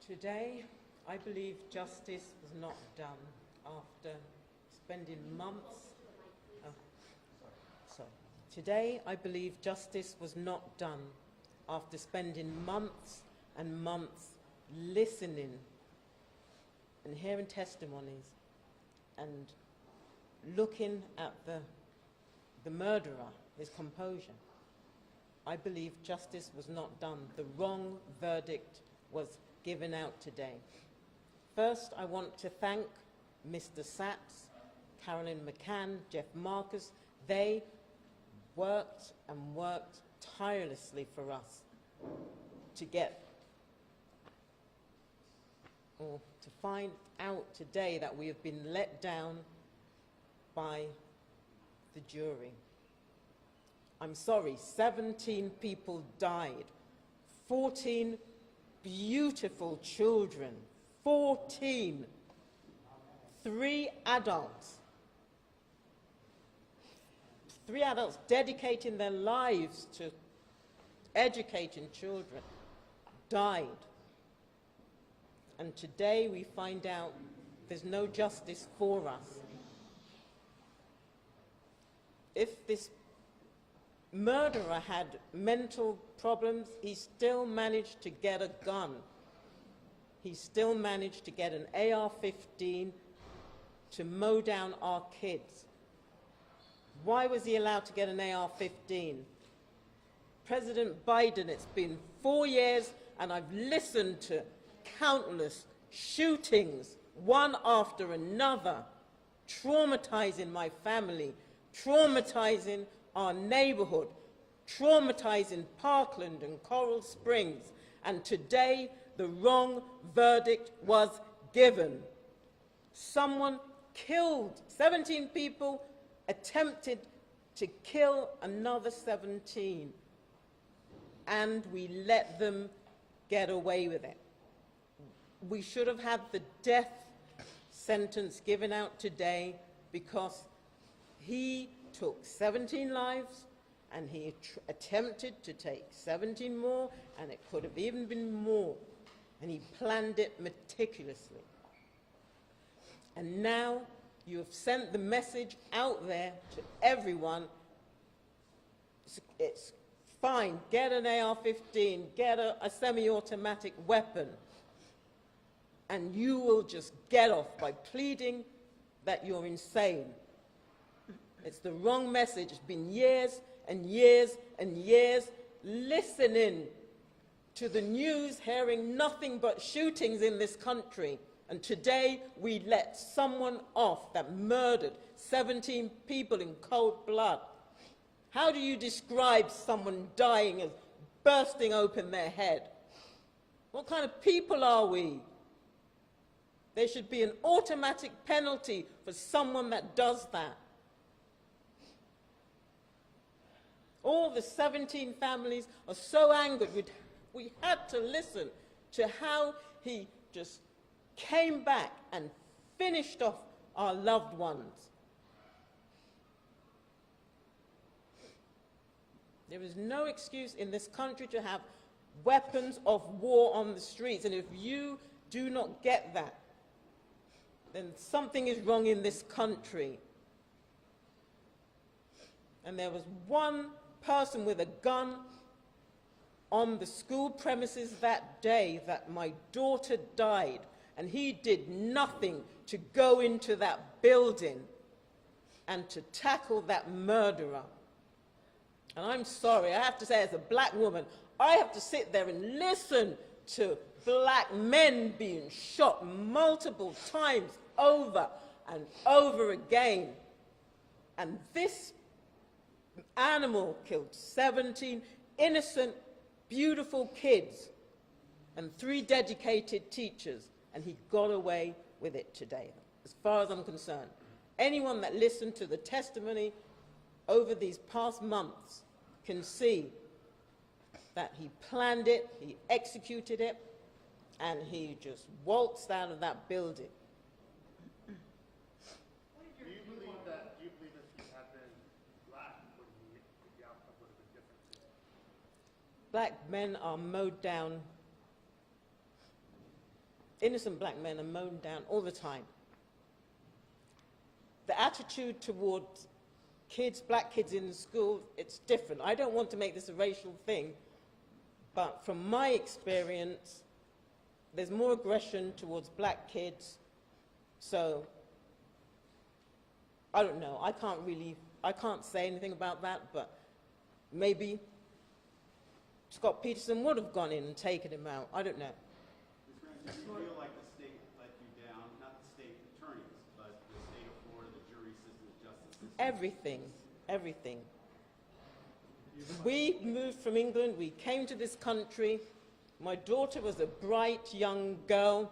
Today, I believe justice was not done after spending months. Today, I believe justice was not done after spending months and months listening and hearing testimonies and looking at the murderer, his composure. I believe justice was not done. The wrong verdict was given out today. First, I want to thank Mr. Sachs, Carolyn McCann, Jeff Marcus. They worked and worked tirelessly for us to get, or to find out today that we have been let down by the jury. I'm sorry, 17 people died, 14 beautiful children, 14, 3 adults dedicating their lives to educating children, died. And today we find out there's no justice for us. If this murderer had mental problems, he still managed to get a gun. He still managed to get an AR-15 to mow down our kids. Why was he allowed to get an AR-15? President Biden, it's been 4 years and I've listened to countless shootings, one after another, traumatizing my family, traumatizing our neighborhood, traumatizing Parkland and Coral Springs, and today the wrong verdict was given. Someone killed 17 people, attempted to kill another 17, and we let them get away with it. We should have had the death sentence given out today because he took 17 lives and he attempted to take 17 more, and it could have even been more, and he planned it meticulously. And now you have sent the message out there to everyone. It's fine, get an AR-15, get a semi-automatic weapon, and you will just get off by pleading that you're insane. It's the wrong message. It's been years and years and years listening to the news, hearing nothing but shootings in this country. And today we let someone off that murdered 17 people in cold blood. How do you describe someone dying as bursting open their head? What kind of people are we? There should be an automatic penalty for someone that does that. All the 17 families are so angered. We had to listen to how he just came back and finished off our loved ones. There is no excuse in this country to have weapons of war on the streets. And if you do not get that, then something is wrong in this country. And there was one person with a gun on the school premises that day that my daughter died, and he did nothing to go into that building and to tackle that murderer. And I'm sorry, I have to say, as a black woman, I have to sit there and listen to black men being shot multiple times over and over again. And this animal killed 17 innocent, beautiful kids and 3 dedicated teachers, and he got away with it today, as far as I'm concerned. Anyone that listened to the testimony over these past months can see that he planned it, he executed it, and he just waltzed out of that building. Do you believe that if he had been black, the outcome would have been different? Black men are mowed down innocent black men are mown down all the time. The attitude towards kids, black kids in school, it's different. I don't want to make this a racial thing, but from my experience, there's more aggression towards black kids. So, I don't know. I can't say anything about that, but maybe Scott Peterson would have gone in and taken him out. I don't know. Ms. Ramsay, do you feel like the state let you down, not the state attorneys, but the state of Florida, the jury system, the justice system? Everything, everything. We moved from England, we came to this country. My daughter was a bright young girl.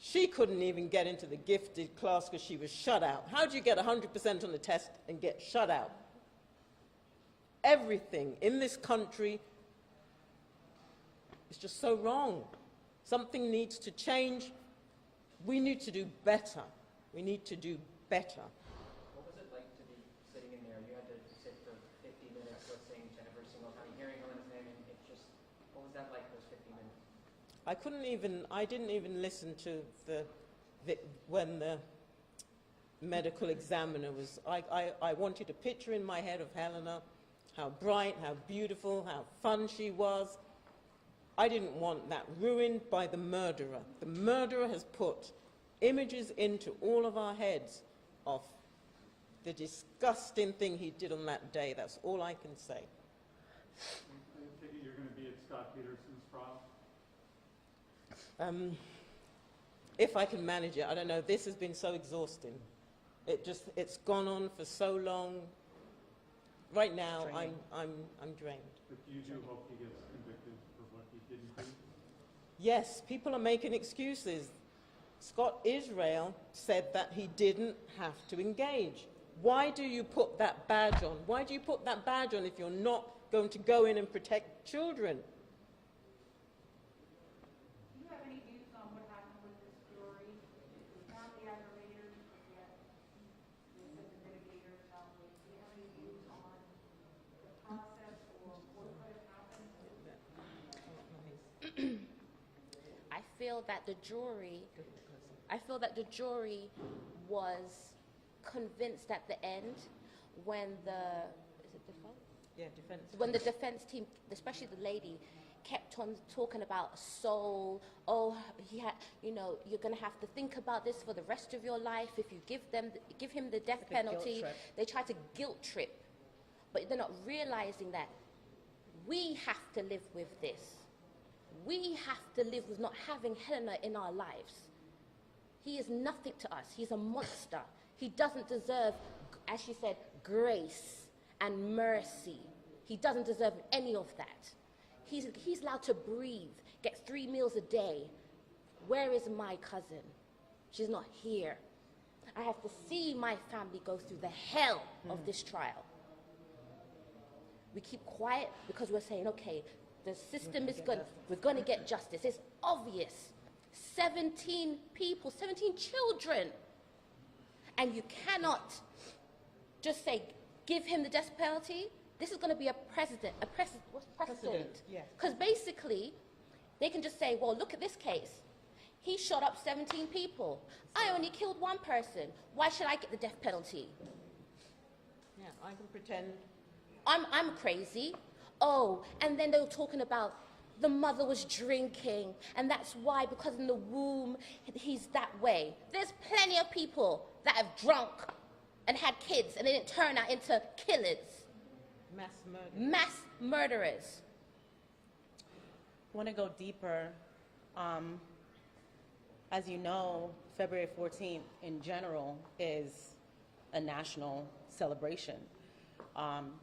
She couldn't even get into the gifted class because she was shut out. How do you get 100% on the test and get shut out? Everything in this country is just so wrong. Something needs to change. We need to do better. We need to do better. What was it like to be sitting in there? You had to sit for 50 minutes listening to every single time, hearing Helena's name, and it just, what was that like, those 50 minutes? I didn't even listen to when the medical examiner was, I wanted a picture in my head of Helena, how bright, how beautiful, how fun she was. I didn't want that ruined by the murderer. The murderer has put images into all of our heads of the disgusting thing he did on that day. That's all I can say. I take it you're going to be at Scott Peterson's trial? If I can manage it, I don't know. This has been so exhausting. It's gone on for so long. Right now, I'm drained. But you do hope he gets convicted for what he didn't do? Yes, people are making excuses. Scott Israel said that he didn't have to engage. Why do you put that badge on? Why do you put that badge on if you're not going to go in and protect children? Do you have any views on what happened with this jury? We found the aggravators, yet they said the mitigators found the. Do you have any views on the process or what could have happened? I feel that the jury was convinced at the end when when the defense team, especially the lady, kept on talking about soul. Oh, you're going to have to think about this for the rest of your life if you give him the death penalty. They try to guilt trip, but they're not realizing that we have to live with this. We have to live with not having Helena in our lives. He is nothing to us. He's a monster. He doesn't deserve, as she said, grace and mercy. He doesn't deserve any of that. He's allowed to breathe, get 3 meals a day. Where is my cousin? She's not here. I have to see my family go through the hell of this trial. We keep quiet because we're saying, okay, the system is good. We're going to get justice. It's obvious. 17 people, 17 children. And you cannot just say, give him the death penalty. This is going to be precedent. Yes. Because basically, they can just say, well, look at this case. He shot up 17 people. I only killed 1 person. Why should I get the death penalty? Yeah, I can pretend. I'm crazy. Oh, and then they were talking about the mother was drinking, and that's why, because in the womb, he's that way. There's plenty of people that have drunk and had kids, and they didn't turn out into killers. Mass murderers. I want to go deeper. As you know, February 14th in general is a national celebration.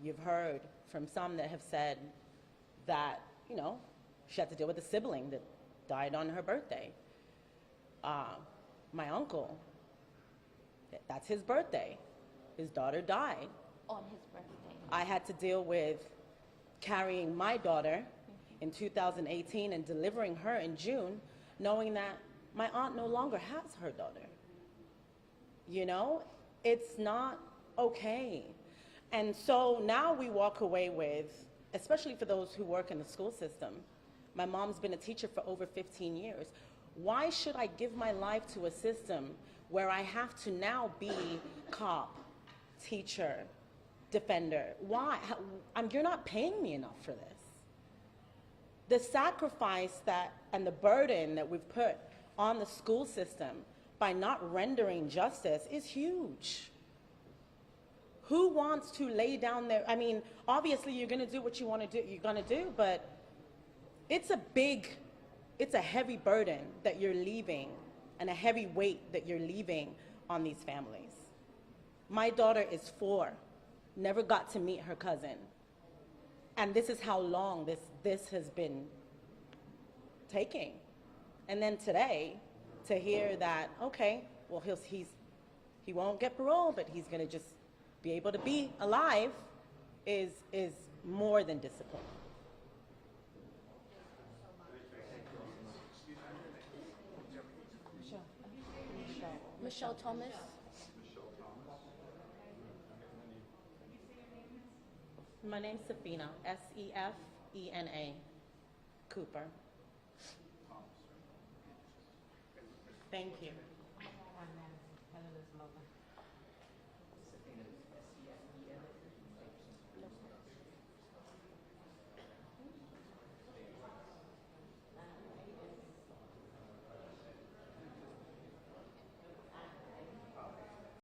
You've heard from some that have said that, she had to deal with a sibling that died on her birthday. My uncle, that's his birthday. His daughter died. On his birthday. I had to deal with carrying my daughter in 2018 and delivering her in June, knowing that my aunt no longer has her daughter. It's not okay. And so now we walk away with, especially for those who work in the school system, my mom's been a teacher for over 15 years. Why should I give my life to a system where I have to now be cop, teacher, defender? Why? You're not paying me enough for this. The sacrifice that and the burden that we've put on the school system by not rendering justice is huge. Who wants to lay down their, I mean, obviously you're going to do what you want to do, you're going to do, but it's a heavy burden that you're leaving and a heavy weight that you're leaving on these families. My daughter is 4, never got to meet her cousin. And this is how long this has been taking. And then today, to hear that, okay, well, he won't get parole, but he's going to just be able to be alive is more than disappointing. Michelle Thomas. My name's Sefina, Sefena Cooper. Thank you. Helena's mother.